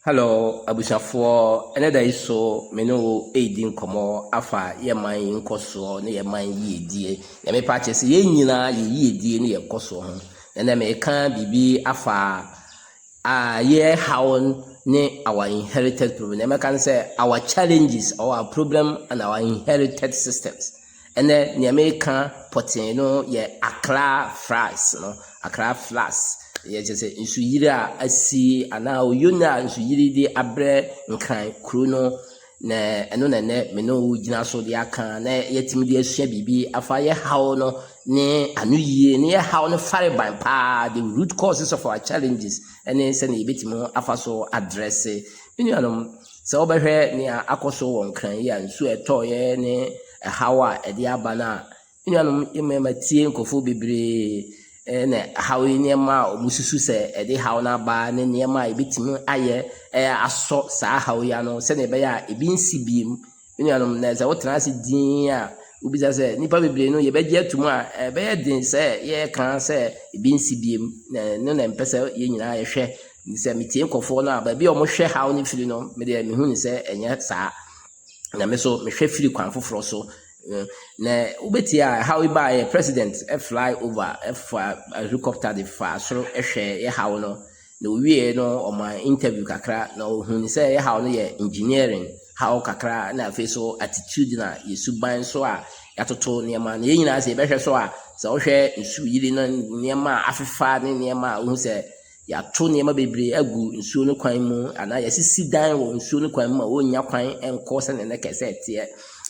Hello, abusuafoɔ ɛnɛ da yi so me ne wo ɛredi nkɔmmɔ afa yɛman yi nkɔsoɔ ne yɛman yiedie. Na mepa kyerɛ sɛ yɛn nyinaa yɛ yiedie ne yɛ nkɔsoɔ ho. Ɛnɛ meka biribi afa yɛ haw ne our inherited problem. Na mɛka ne sɛ our challenges or our problem and our inherited systems. Ɛnɛ nea meka pɔtee no yɛ Accra floods no, Accra floods. Yɛkyɛ sɛ nsuyiri a asi anaa oyoni a nsuyiri de abrɛ nkran kuro no na ɛno na ɛnɛ me ne wo gyina so de aka na yɛtumi de asua biribi afa yɛ haw no ne anoyie ne yɛ haw no fare ban paa the root causes of our challenges ɛne sɛnea yɛbɛtumi afa so adrɛse. Me nuanom sɛ wobɛhwɛ nea akɔ so wɔ nkran yi a nsuo ɛtɔɔyɛ ne ɛhaw a ɛde aba no a me nuanom yɛmma tie nkɔfoɔ bebree na haw yi nneɛma a ɔmususu sɛ ɛde haw no aba ne nneɛma a ebitumi ayɛ asɔ saa haw yi ano sɛnea ɛbɛyɛ a ebi nsi biem. Nuanom na sɛ wotena ase din a wobisa sɛ nnipa bebree no yɛbɛgye ato mu a ɛbɛyɛ den sɛ yɛka sɛ ebi nsi biem na no na mpɛ sɛ yɛn nyinaa yɛhwɛ sɛ metie nkɔfoɔ no a baabi a wɔhwɛ haw no firi no mede mehu ne sɛ ɛnyɛ saa na me so mehwɛ firi kwan foforɔ so. Na wobɛtie a haw yi baa yɛ president fly over ɛfa helicopter de fa soro ɛhwɛ yɛ haw no na owie no ɔma interview kakra na ohun sɛ yɛ haw no yɛ engineering haw kakra na afei so attitude na yɛsuban so a yɛatoto nneɛma na yɛn nyinaa sɛ yɛbɛhwɛ so a sɛ wohwɛ nsuyiri no nneɛma a afefa ne nneɛma a wohu sɛ yɛato nneɛma bebree agu nsuo no kwan mu anaa yɛsisi dan wɔ nsuo no kwan mu a wɔnnya kwan nkɔ sɛnea ne kɛsɛ ɛteɛ.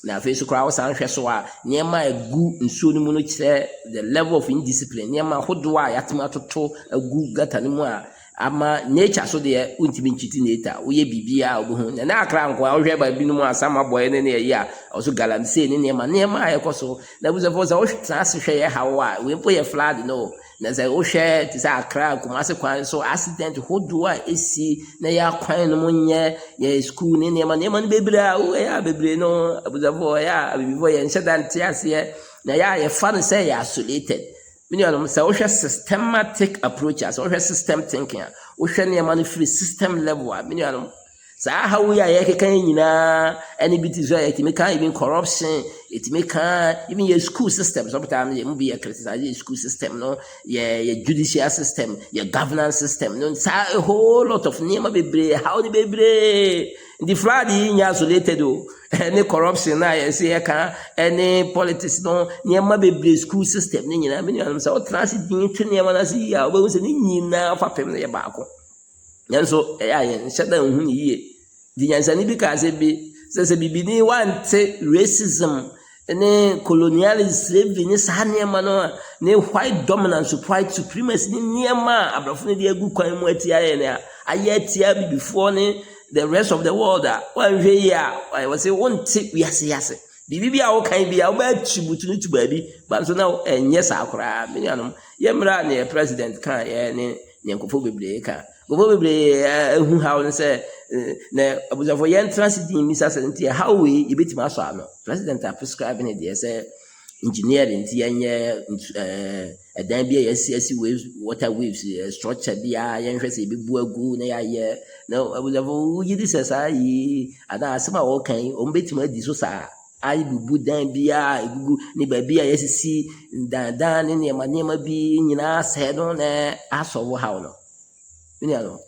Na afei so koraa wosan hwɛ so a nneɛma a egu nsuo no mu no kyerɛ the level of indiscipline nneɛma ahodoɔ a yɛatumi atoto agu gata no mu a ama nature so deɛ wontumi nkyiti nature woyɛ biribiara a wobɛhu na Accra nko a wohwɛ baabi no mu a sama bɔɛ ne ɛyi a ɔso galamsey ne nneɛma a yɛkɔ so na abusuafoɔ sɛ wohwɛ ase hwɛ yɛ haw a wei mpo yɛ flood no na sɛ wohwɛ te sɛ Accra Kumasi kwan so accident hodoɔ a ɛsi na yɛ akwan no mu nyɛ yɛ school ne nneɛma no bebree a ɛyɛ a bebree no abusuafoɔ ɛyɛ a abibifoɔ yɛnhyɛ da nte aseɛ na yɛ a yɛfa no sɛ yɛ isolated. Meaning, sɛ wohwɛ systematic approach a sɛ wohwɛ system thinking a wohwɛ nneɛma no firi system level a meaning saa haw yi a yɛkeka nyinaa ɛne bi te so a yɛtumi ka even corruption yɛtumi ka even yɛ school system sometimes yɛ mu bi yɛ criticize yɛ school system no yɛ judicial system yɛ governance system no saa a whole lot of nneɛma bebree haw ne bebree the flood yi nyɛ isolated o ɛne corruption na yɛsɛ yɛka ɛne politics no nneɛma bebree school system ne nyinaa meaning sɛ wotena ase din twe nneɛma no ase yi a wobɛhu sɛ ne nyinaa fapem no yɛ baako. Yanso ɛyɛ a yɛnhyɛ da nhu ne yie di nyansane bi kaa sɛ bi sɛ bibini wante racism ne colonialism slavery ne saa nneɛma no a ne white dominance white supremacy ne nneɛma a abrɔfo no de agu kwan mu atia yɛ ne a ayɛ atia bibifoɔ ne the rest of the world a wɔnhwɛ yi a wɔ sɛ wonte wiase biribi a wokan bi a wobɛakyi butu no tu baabi ba nso na ɛnyɛ saa koraa me nuanom yɛmmra ne yɛ president ka yɛ ne nkɔfoɔ bebree ka nkɔfoɔ bebree ehu haw no sɛ na abusuafoɔ yɛntena se din misa sɛ nti haw wei yɛbɛtumi asɔ ano president a prescribe ne deɛ sɛ engineering nti yɛnyɛ ɛdan bi a yɛasi waves water waves structure bi a yɛnhwɛ sɛ yɛbɛbu agu na yɛayɛ na abusuafoɔ woyi di sɛ saa yi anaa asɛm a wɔkan wɔn bɛtumi adi so saa ayi bubu dan bi a egugu ne baabi a yɛsisi dan ne nneɛma bi nyinaa sɛ no na asɔwɔ haw no no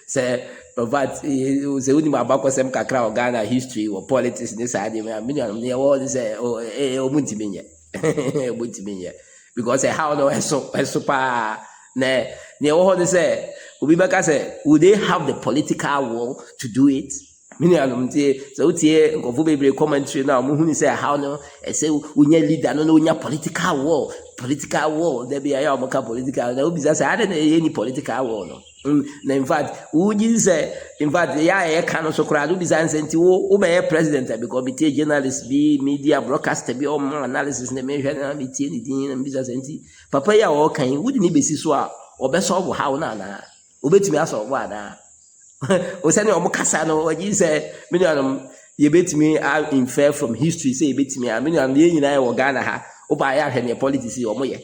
sɛ but sɛ wonim abakɔsɛm kakra wɔ Ghana history wɔ politics ne saa deɛ menuanom ne ɛwɔ ne sɛ ɔmu ntimi nyɛ because how no ɛso paa na ne ɛwɔ hɔ ne sɛ obi bɛka sɛ would they have the political will to do it menuanom nti sɛ wotie nkɔfo bebree commentary no a ɔmohu ne sɛ how no ɛsɛ wonya leader no na wonya political will da bi ayɛ a ɔmoka political na wobisa sɛ ade na ɛyɛ ni political will no na in fact wogyi sɛ in fact yɛ a yɛka no so koraa no wobisa nsɛ nti wobɛyɛ president a because metie journalist bi media broadcaster bi ɔmo analysis na mehwɛ na metie ne din na mbisa sɛ nti papa yi a wɔɔka yi wode ne bɛsi so a ɔbɛsɔɔbo haw no anaa wobɛtumi asɔɔbo anaa osane ɔmo kasa no ɔgye sɛ menuanom yɛbɛtumi infer from history sɛ yɛbɛtumi a menuanom yɛn nyinaa wɔ Ghana ha wobaa yɛ ahwɛ ne politics ɔmo yɛ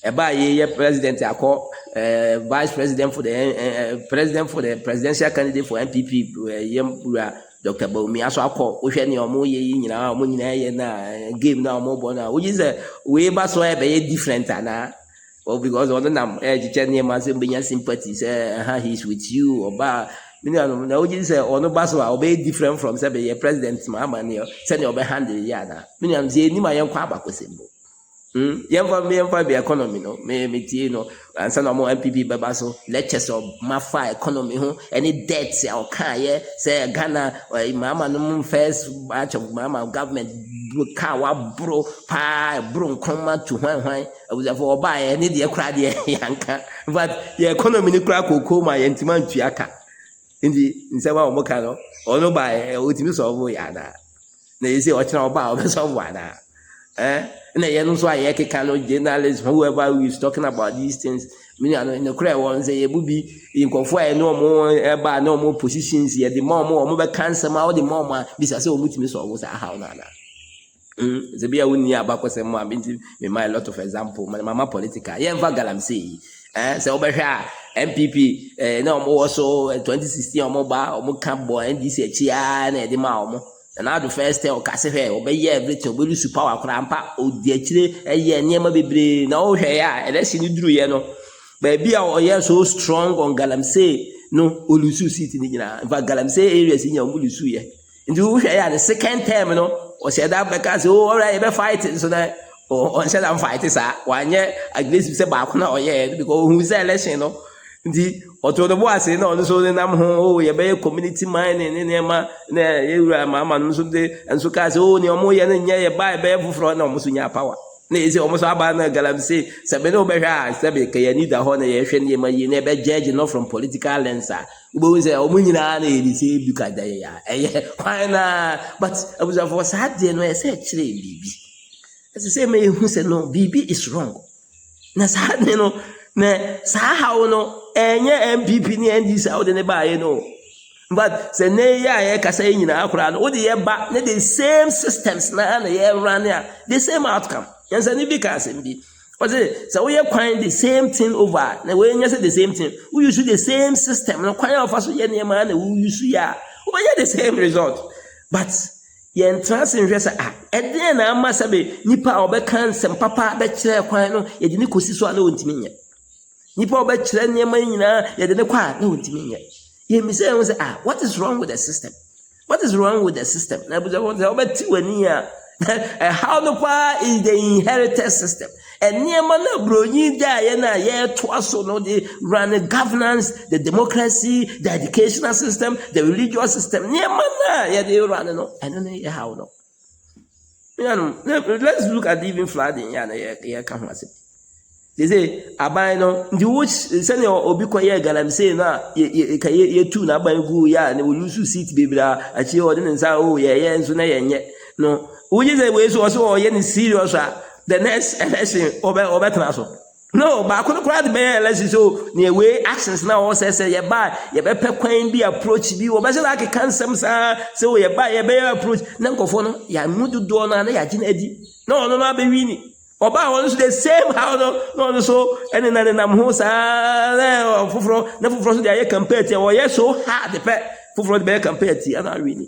eba ye president akọ vice president for the president for the presidential candidate for NPP yem Dr. Baumi aso akọ wohwe ne omo ye nyina omo nyina ye na game na omo bo na woji say we ba so e be different ana or because on nam ejiche ne ma say benya sympathy say he is with you oba minu na woji say ono ba so be different from say be president ma ne say ne obe handle ya na minu am say ni ma ye kwa abakosembo yemfa be economy no me tie no ansa na mo MPP beba so lectures of mafa economy ho any debts ya oka ye say Ghana mama no first batch of mama government ka wa bro pa bro nkoma to hwan abuza for oba ye ne de kra de yanka but the economy ni kra kokoma ye ntima ntuaka ndi nsewa omoka no ono ba otimi so obo ya na yesi o chira oba obe so obo ana na ye no so aye keka no journalists whoever who is talking about these things me no no cry won say ye bubi inkofo aye no mo eba na mo positions ye the more be cancer ma the more ma bisa say o mutimi so obo say how na ze bia woni abakose mo abinti me my lot of example mama political ye mfa galamsey say obehwa MPP na mo wo so 2016 omo ba omo camp boy NDC achia na e de ma omo na the first day o kase hwe obeye everything obelu super akora mpa odi akire eye niema bebre na o hwe ya election ni duru ye no ba bia o ye so strong on galamsey no olusu seat ni gina in fact galamsey areas nya omulusu ye ndi o hwe ya the second term no o said that because oh alright be fight so na on said am fight sa wanye aggressive say ba na o ye because who say election no ndi otodo bo ase na ono so nam ho ye be community mining ne ma na yewura mama no so de enso ka se ni omo ye na nya ye ba be fufuro na omo so nya power na ezi omo so aba na galamsey se be no be hwa se be ka ye ni da ho na ye hwe ne ma ye na be judge no from political lens ubo se omo nyina na ye se buka da ya eye why na but abuza for sad de no ye se kire bibi ese se me hu se no bibi is wrong na sad ne no na sa how no enye MPP ni NDC out ne ba ye no but se ne ya ye kasa nyina akura no odi ye ba ne the same systems na ye run ya the same outcome yansa ni bi ka sembi o say we kwan the same thing over na we nya say the same thing we use the same system no kwan of so ye ne ma na we use ya we get the same result but yen transin hwesa eden na ama sabe nipa obeka nsem papa be kire kwan no ye de ni kosi so na wontimi nya nipa obekire niema nyina ye de ne kwa na wontimi nya ye mi say what is wrong with the system what is wrong with the system na buza won say obeti wani how no pa is the inherited system and niema na bronyi da ye na ye to aso no the run governance the democracy the educational system the religious system niema na ye de run no and no how no let's look at even flooding ya na ye ka ho ase. They say aban no ndi which send obi koye galamsey na ye tu na aban gu ya na olusu seat bebra achi o de nsa o ye nso na ye nye no we say we so ye ni serious the next election obe traso no ba ko crowd be election so ne we actions na o say ye ba ye be kwan bi approach bi obe say like cancel sa say ye ba ye be approach na nkofo no ya mudu do na ya gina adi no be wini oba won so the same how no so ene na nam ho sa fufuro so dey ye compare o ye so hard pe fufuro dey compare ti ana really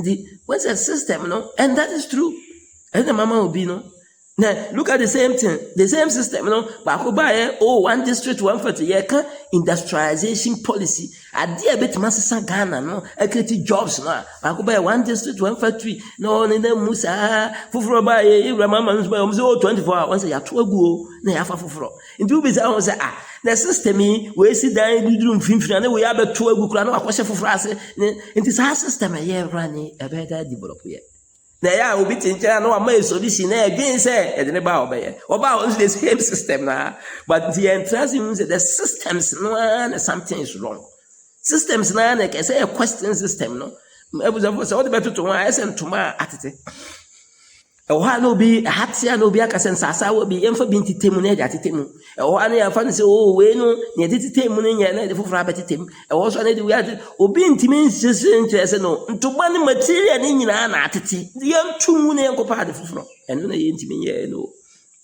the what's a system no and that is true and the mama obi no now look at the same thing the same system no ba ko ba ye one district one fete ye ka industrialization policy ade a bit masesa Ghana no create jobs na ba ko ba one district one factory no ne na musa fufuro ba ye Ibrahim mama no ba so 24 hours ya to agu na ya fa fufuro nti ubi say say the system we see dan duduru mfimfina na we ya beto agu kura na akose fufuro ase nti sa system ye run e better develop ye na ya obi tincha na ma solution na again say e de ne ba obeye oba on the same system na but the entrance means the systems no and something is wrong systems na na say a question system no ebuza for say what better to one esen to ma atete e wo ha no bi hatia no bi aka sensasa wo bi emfa bi ntitemu na ja tetemu e wo ana ya fa no say we no ne tetemu ne nya na de foforo abetetemu e wo so na de we obi ntimi nsese say no ntoba ne material ne nyina na atete ye ntumu ne enkopa de foforo eno na ye ntimi ye no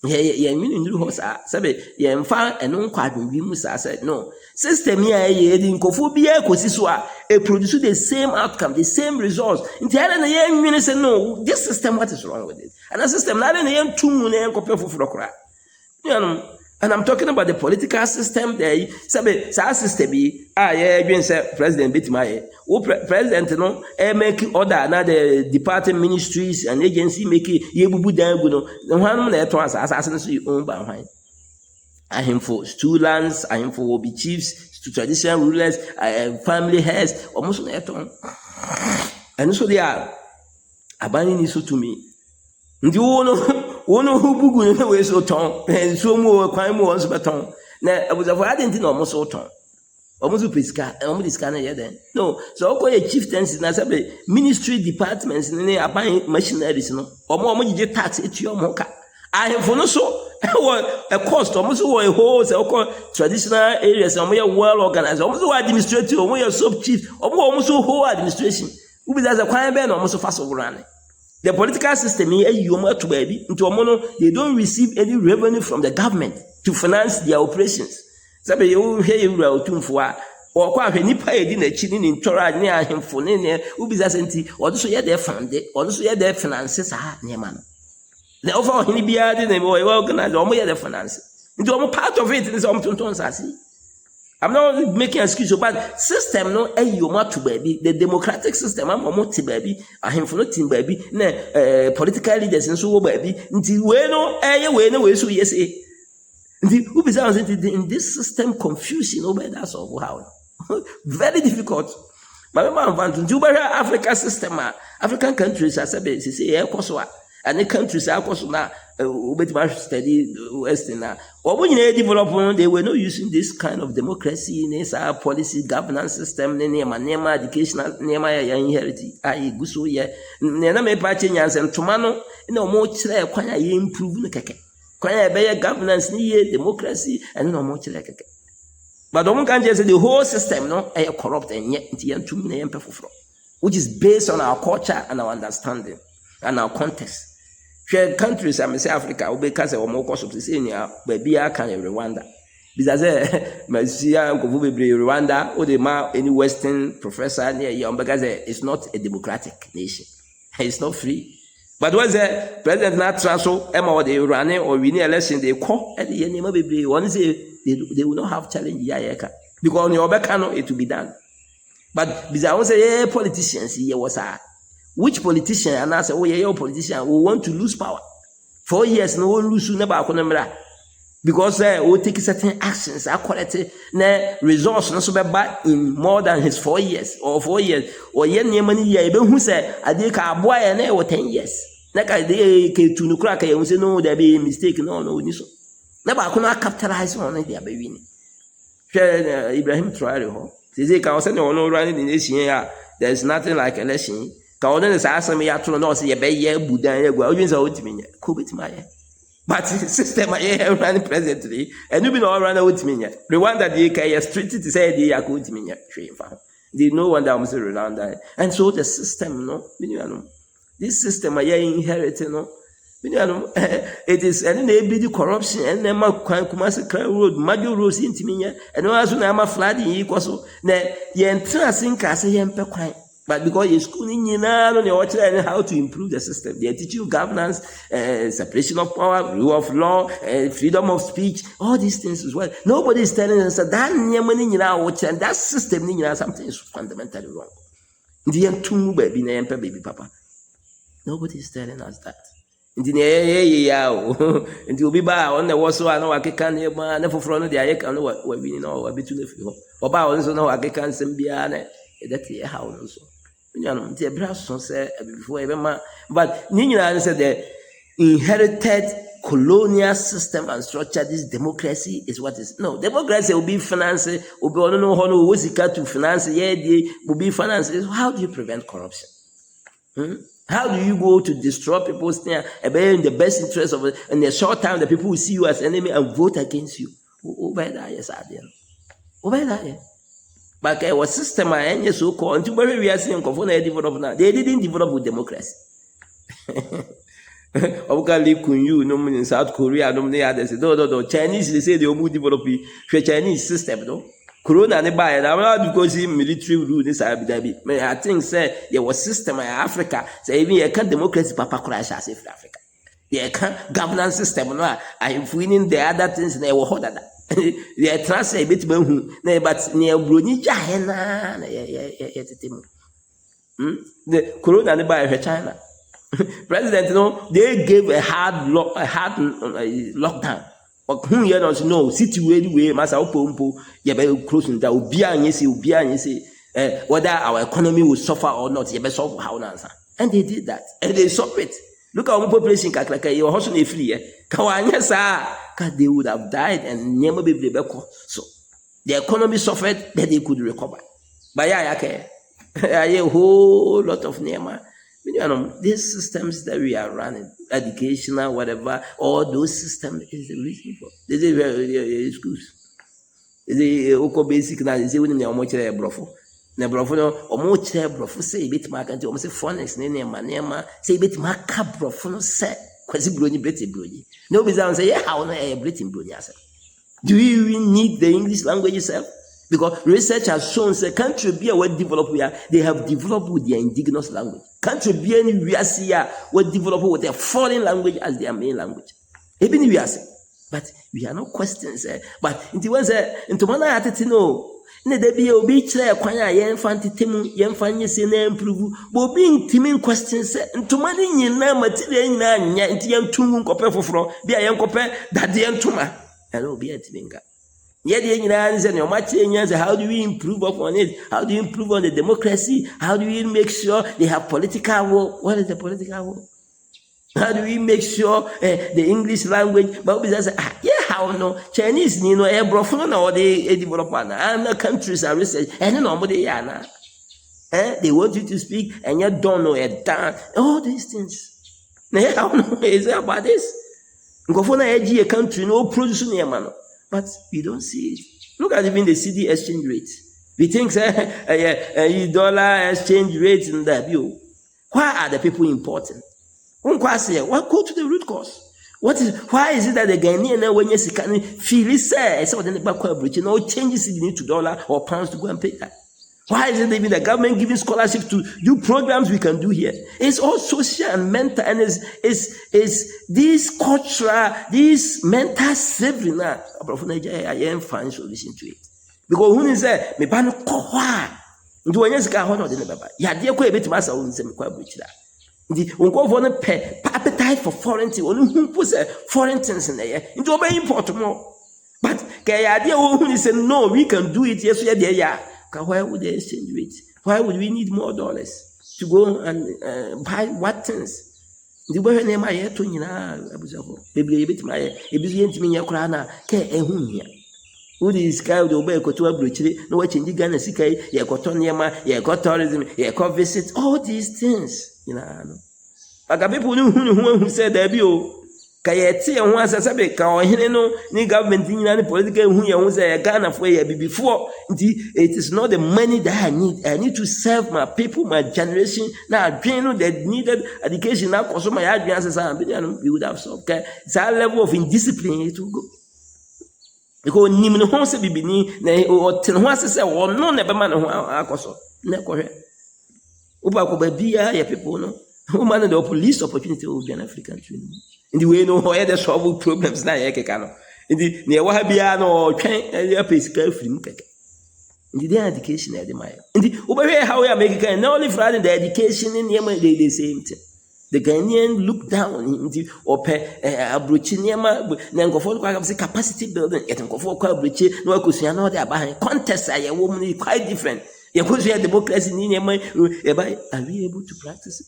Yeah, meaning you host, sabe, yeah, and far and non quite we said no. System here, in Kophobia, Kosiswa, a produce the same outcome, the same results. In the other, young minister, no, this system, what is wrong with it? And a system, not in the young 2 million copy for Frokra. You know, and I'm talking about the political system there. Sabe, sa system be, yeah, say President Bitmaye. President, no, make order now the department ministries and agency make yebubu dan go no. The one na eto asase so you own by why. Ahim for students, ahim for obi chiefs, to traditional rulers, family heads, almost na eto. And so they are abanini so to me. Ndi wono hubugu no we so ton so mu kwan mu won so beton na abuzafo adenti na omo so ton omo so pesika omo disika na yeden no so oko ye chieftains na sabe ministry departments ne aban machineries no omo gije tax etu omo ka ahemfo no so a cost omo so a whole so oko traditional areas omo ye well organized omo so administrative omo ye sub chief omo so whole administration ubi za kwan be na omo so faso wurane. The political system here, they don't receive any revenue from the government to finance their operations. Sabe you hear you for or quite any pay in a chin in Torah near him for near Ubizasenti, or so yet their funded, or so yet their finances are near man. The offer any beard in a way organized or more the finances. Into almost part of it is on Tons, I see. I'm not making an excuse, but system no to baby. The democratic system I'm moti baby. I am for nothing baby. Political leaders and so baby. Until we so yes who besides in this system confusion over that's all how very difficult. But I'm going to Africa system, African countries I say and the countries are also now study Western now. Or when you develop, they were not using this kind of democracy in this policy governance system, nema educational nema inheritance. I go so yeah. Nena me party nyans and tomano no more chile kwanya ye improve no keke. Kwanya be governance ni ye democracy and no more chile keke. But don't can just say the whole system no corrupt and yet which is based on our culture and our understanding and our context. Share countries, I may say Africa, will be because of more cost of the senior, baby, I can Rwanda. Because Masia Rwanda, or the any Western professor near you, because it's not a democratic nation. It's not free. But was the president not transfer Emma or they run or winning election, they call at the end of the one say they will not have challenge Yayaka. Because on your back, it will be done. But because I was a politicians, here was a which politician and I say, oh, yeah, your politician will want to lose power. 4 years, no one lose never because we take certain actions, quality, resource, not so bad in more than his 4 years or 4 years, or yen money, even who say, I did a boy and or 10 years. Like I did to no crack, I say, no, there be a mistake, no, never I could not capitalize on it, there be Ibrahim Traore. They can send no running in this year, there's nothing like election. Kaoden is asking me to know say ye Buddha and go use out me. Kubit my but system I running presently and you been all run out me. The one that they can street to say they are good to me. They know one that I'm still around that. And so the system, no, this system I inherited, no. It is and then the corruption and then my Kumasi road, Majo Rose into me, and also now flooding equals so. Ye entrance say yempe. But because you're schooling you now on your and how to improve the system, they teach you governance, separation of power, rule of law, freedom of speech, all these things as well. Nobody is telling us that money and that system something is fundamentally wrong. The baby papa. Nobody is telling us that. And you'll be by on the was so I know I can't never front the I can know what we know a bit too little. Or by also know I can't send Biane. That's how also. The brass said before ever, but Nina said the inherited colonial system and structure, this democracy is what is. No, democracy will be financed, will be on no honor, was it to finance, will be financed. How do you prevent corruption? How do you go to destroy people's thing in the best interest of it? In the short time, the people will see you as enemy and vote against you. Obey that, yes, I did. Obey that, yeah. But our system and so called until we are seeing develop now. They didn't develop with democracy. Obuka Lee Kun Yu no in South Korea no ne others. No. Chinese they say they will develop the Chinese system no. Corona ne buy na because military rule this Abu I think say there was system in Africa. Say even you can democracy papa crash as if Africa. You can governance system no. I winning the other things na wo hoda da. They transfer bit hu na but ne broni jahe na tetemu. The Corona ne buy China. President, they gave a hard lockdown. But who you don't know, city way, Massa Pompo, you better closing that will be whether our economy will suffer or not, you better solve how answer. And they did that, and they solved it. Look at our population, Kaklaka, you're also free, because they would have died and never be able to. So the economy suffered, that they could recover. But a whole lot of Nema. These systems that we are running, educational, whatever, all those systems is the reason for. This is very schools. This is basic now. This is when they are much brofo. Na brofo no, much brofo say bit mark and almost foreigners nema say bit mark brofo no say kwasi broni British broni. Nobody say yeah how no British broni asa. Do you even need the English language itself? Because research has shown that country be well developed where they have developed with their indigenous language. Country be any we are well developed with their foreign language as their main language. Even we are but we are not questions. But into one say into man I had to know. Ne de be obi kire kwan a yen fantitemu yen fanye se na improve bo bi ntimi questions into man nyina material nyina anya nti yen tungu nkopɛ foforo bi a yen kopɛ dade ntoma ɛna obi atiminga. How do we improve upon it? How do you improve on the democracy? How do we make sure they have political will? What is the political will? How do we make sure the English language? But we say, how no Chinese, or they develop and countries are research and nobody they want you to speak and you don't know it down. All these things. How no is it about this? Go for a country no produce man. But we don't see it. Look at even the CD exchange rate. We think dollar exchange rate in that view. Why are the people important? What go to the root cause? Why is it that the Ghanaian when you can feel it say so then the back no changes it into dollar or pounds to go and pay that? Why is it even the government giving scholarship to do programs we can do here? It's all social and mental, and is this cultural, this mental slavery now. I am fine solution to it. Because when is there, me ban kohwa. Nti wanya sika ho no de ne baba. Ya de ko ebeti masa wo nsem kwa buchira. Nti onko no pe appetite for foreign things. Onu hu po say foreign things na ye. Nti oba import more. But ke ya de wo hu say no, we can do it. Yes, we dey ya. Why would they exchange rate? Why would we need more dollars to go and buy what things? The way name I had to Abuzako, maybe a bit my a busy to me, Yakrana, care a hunia. Who is guy with obey to a bridge, no watching the Ghana Sika, Yakotoniama, Yakotourism, Yakot visit, all these things, Like a people who said there be. Kayeti and once a sabe ka no ni government ni political who you say Ghana for year before it is not the money that I need to serve my people, my generation. Now dream that needed education now cause my advances we would have solved it's a level of indiscipline to go. Because ni no ho se bibini na o ten ho se o no na be man ho akoso na ko hwe uba ko ba bia ya people no woman the police opportunity will be an African dream. In the way no where the solve problems na ye keka no. In the near wa bia no twen e physical free keke. In the education e dey my. In the over how we are making not only for the education in the same thing. The Ghanaian look down into ope abrochi niema na nkofo kwa say capacity building et nkofo kwa abrochi no akosua no dey about contest aye woman quite different. You go see democracy ni niema are we able to practice it?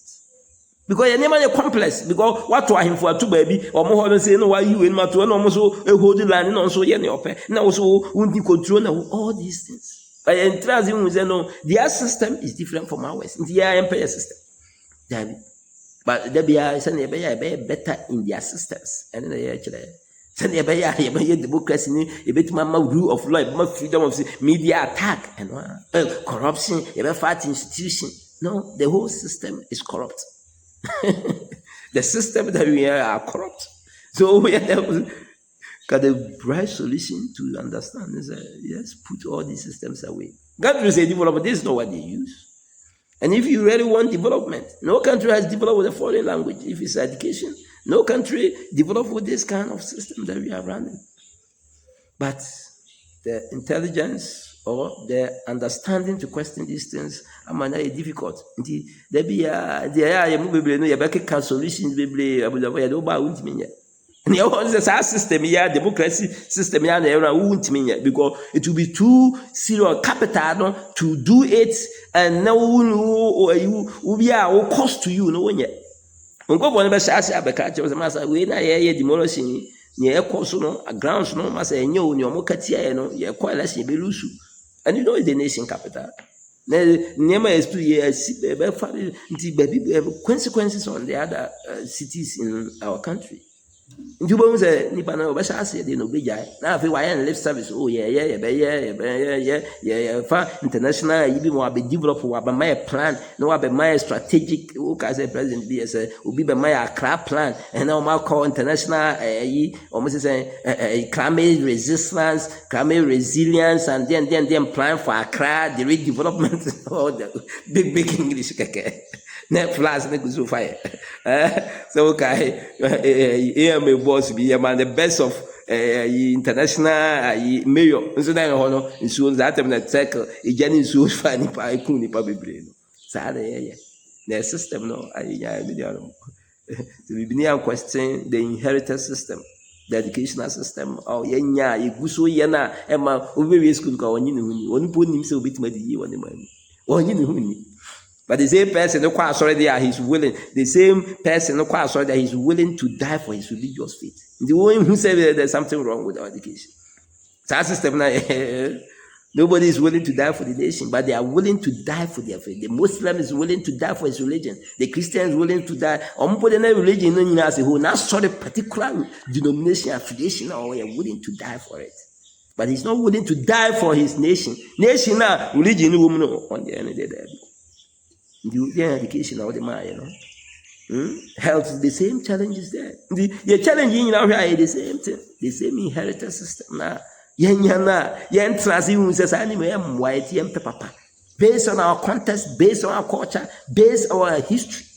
Because your name is complex. Because what to him for two baby or more say no why you in matter no so hold the land and so yen open now so won't control all these things. But in transit we say no, their system is different from ours. Their empire system. But they be better in their systems. And they actually send a democracy, a bit mama rule of law, more freedom of media attack and corruption, a fat institution. No, the whole system is corrupt. The system that we are corrupt. So we have got the right solution to understand is yes, put all these systems away. God will say development, this is not what they use. And if you really want development, no country has developed with a foreign language. If it's education, no country developed with this kind of system that we are running. But the intelligence or the understanding to question these things are difficult. There be a solutions, and the system here, democracy system here, because it will be too serious capital to do it, and now will be our cost to you. No one yet. Unko never says Abeka was a master. We na demolishing near course no grounds no master and you no katia no ye quite less be lusu. And you know it's the nation capital. Never is 2 years baby consequences on the other cities in our country. You won't say Nipano Bashasi, they know big guy. Now, if you are in lip service, oh, yeah, international, you be more be developed by my plan, no, by my strategic, who can say President BS, will be by my Accra plan, and now my call international, almost say climate resistance, climate resilience, and then plan for Accra, the redevelopment, all the big English. Netflix ne kuso fire. So okay, my boss be man the best of international mayor. So that no, so that time na circle, e jani so fa ni pa ku ni pa bebre no. Sa na the system no ya be there. So we begin to question the inheritance system, the educational system. Oh yenya e guso ye na e ma obewe school ka onyi ne huni. Oni po nim se obitima di ye woni man. Onyi ne huni. But the same person who quite sorry there, he's willing. The same person who quite sorry that he's willing to die for his religious faith. The one who said there's something wrong with our education. That system now, nobody is willing to die for the nation, but they are willing to die for their faith. The Muslim is willing to die for his religion. The Christian is willing to die. Religion, not sort of particular denomination affiliation, or they are willing to die for it. But he's not willing to die for his nation. Nation now, religion, woman on the end of the day. The education of the man, health, the same challenges there. The challenging now here the same thing, the same inheritance system now. Yen transi says anime white yen papa. Based on our context, based on our culture, based on our history.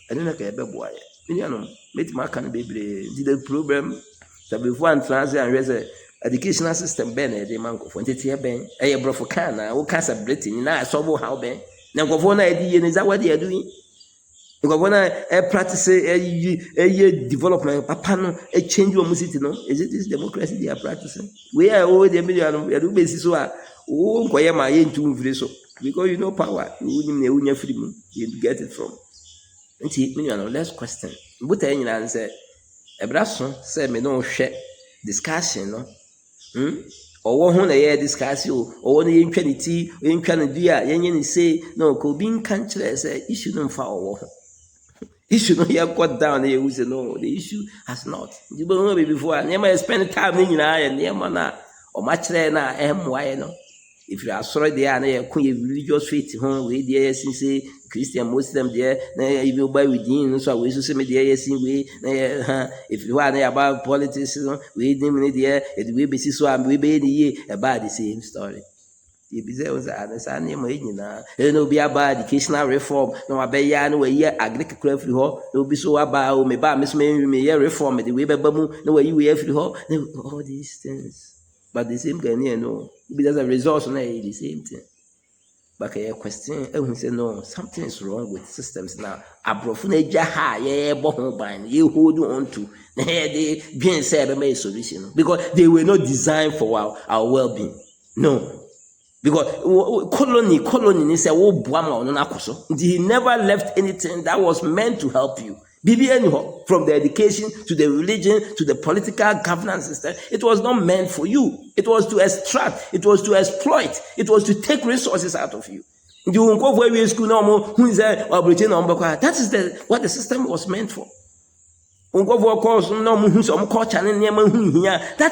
I don't know if boy. You know, make my can be the problem that before and transit and raise a educational system ben the man go for ben a bro for can who can celebrate now so how ben. Now, governor, is that what they are doing? The governor practice a development, a change your city. No, is it this democracy they are practicing? We are all the million. We are doing basis. Oh, my into because you know power. You freedom. You get it from. And see, let's question. But then answer. A brasso said me no share discussion. No. Or one a discuss you, or one infinity, in Canada, yen say, no, Cobin country say, issue no foul. Issue no have got down here, who say, no, the issue has not. You know me before, I never spend time in I and near mana, or much there now, no. If you are sorry, they are near Queen religious faith, home, we dear, since say, Christian Muslim there, if you buy within, so we should say, way, if you are about politics, we didn't there, it will be so, and we be about the same story. If there was an it'll be about educational reform, no, I bet ya no year agricultural free hall, no be so about me, but Miss Mary may reform the way babu, no way you have free hall, all these things. But the same guy, no, because a result on the same thing. But a question, everyone say no, something is wrong with systems now. Abrofune jaha, yeah, bohobine, you hold on to. They being said a main solution because they were not designed for our well-being. No. Because colony is a buama. He never left anything that was meant to help you. From the education to the religion to the political governance system, it was not meant for you. It was to extract, it was to exploit, it was to take resources out of you. That is what the system was meant for. That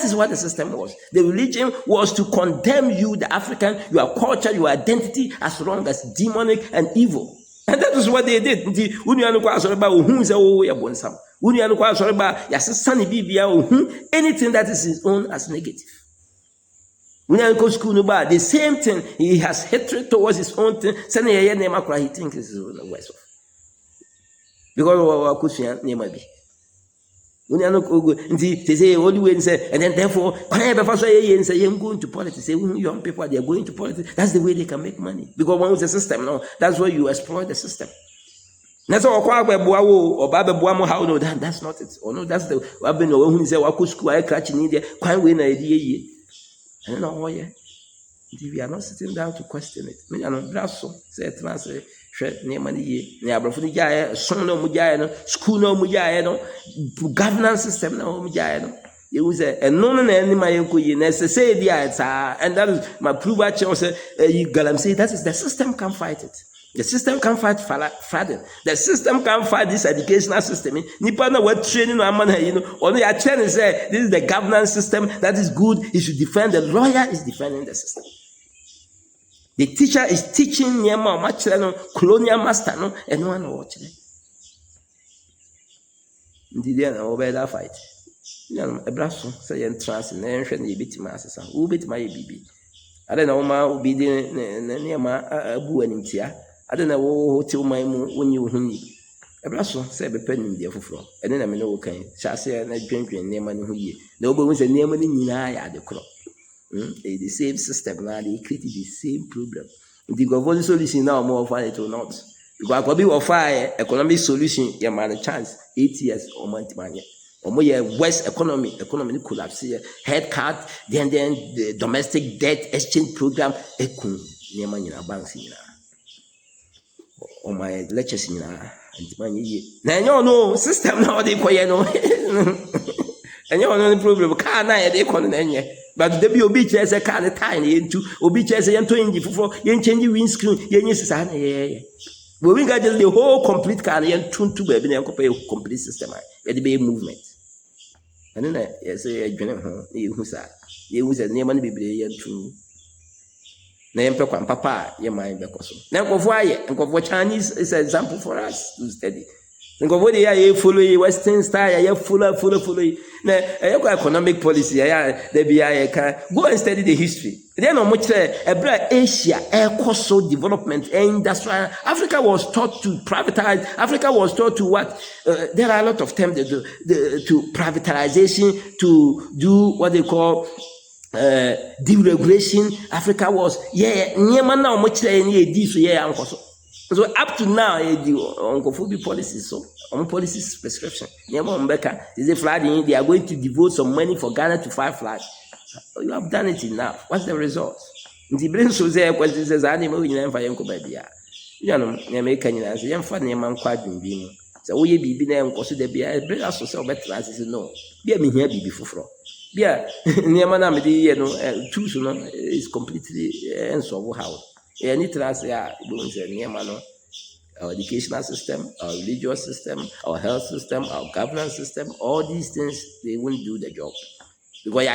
is what the system was. The religion was to condemn you, the African, your culture, your identity, as wrong as demonic and evil. And that is what they did. Anything that is his own as negative. When I go to school, the same thing, he has hatred towards his own thing. He thinks this is the worst of. Because we are they say only way and then therefore going to politics. Say young people they are going to politics. That's the way they can make money. Because one is the system now. That's why you exploit the system. That's all or how no that's not it. Or no, that's the I've been who say school I catch in India, quite win idea. I don't know why. We are not sitting down to question it. Me and Brasso said say near money near Brafuni son no mujano, school no mujano, governance system no mujano. It was a non any my necessary and that is my proof also you galam say that is the system can fight it. The system can fight flooding. The system can fight this educational system. Nipa na what training no amana only a training say this is the governance system that is good. He should defend. The lawyer is defending the system. The teacher is teaching Nyama or colonial master no and one watch it. Did you know about that fight? A brasso say entrance in ancient bit master. Who bit my baby? I don't know ma will be near my boo and tia. I don't know till my when you hungry. A brasso said a penny there for and then I mean okay. Shall say and I drink near money who ye. Nobody was a near money in at the crop. The same system now, they created the same problem. The government solution now more fun it or not. Because probably will fire economic solution, you man a chance 8 years or month money. Or more West economy collapse here. Head cut, then the domestic debt exchange program, echo near money in a banks in or my lectures in and money. Now no system now they call no. And you know the problem, car na they call it. But the be chairs a car tiny into obi chairs a yanto for yen change windscreen, yen is an but we got the whole complete car yen tune to baby and complete system. It be movement. And then I say a general you was a name and be yen true. Name papa, your mind because now of why and of what Chinese is an example for us to study. Think of what they are fully Western style, you full. Now, economic policy, they be go and study the history. Then on much Asia, coastal development, industrial. Africa was taught to privatize. Africa was taught to what? There are a lot of terms to privatization, to do what they call deregulation. Africa was now much so up to now, oncophobia policies, so on policies prescription. They are going to devote some money for Ghana to fight flag. You have done it enough. What's the result? The brain shows there question says animal in Empire Cobia. You know, American as a young funny man quite being. So we be name consider be a brain also so better as no. Be a me here be before. Be a near Manamidi, too soon is completely unsolvable how. Any trans our educational system, our religious system, our health system, our governance system, all these things they won't do the job. Because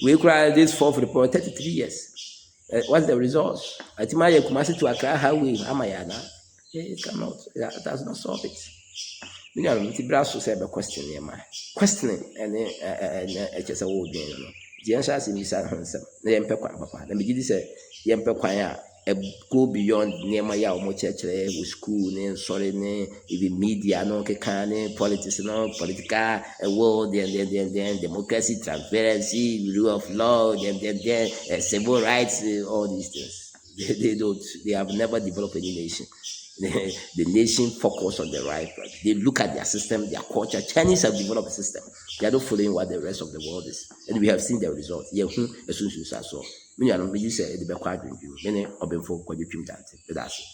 we cried this for report 33 years. What's the results? I think my Kumasi to Accra highway, Amayana. It cannot, it does not solve it. You know, Brasso said a question near my questioning and just a word. The answer is in his answer. The Emperor Papa. Let me give this a Emperor go beyond near my church with school, sorry, even media, no can, politics, no political, a world, then democracy, transparency, rule of law, then civil rights, all these things. They have never developed any nation. The nation focus on the right. They look at their system, their culture. Chinese have developed a system. They are not following what the rest of the world is. And we have seen the result. As soon as I saw. Many are not say the backward review. Many of them for quite a few times. That's it.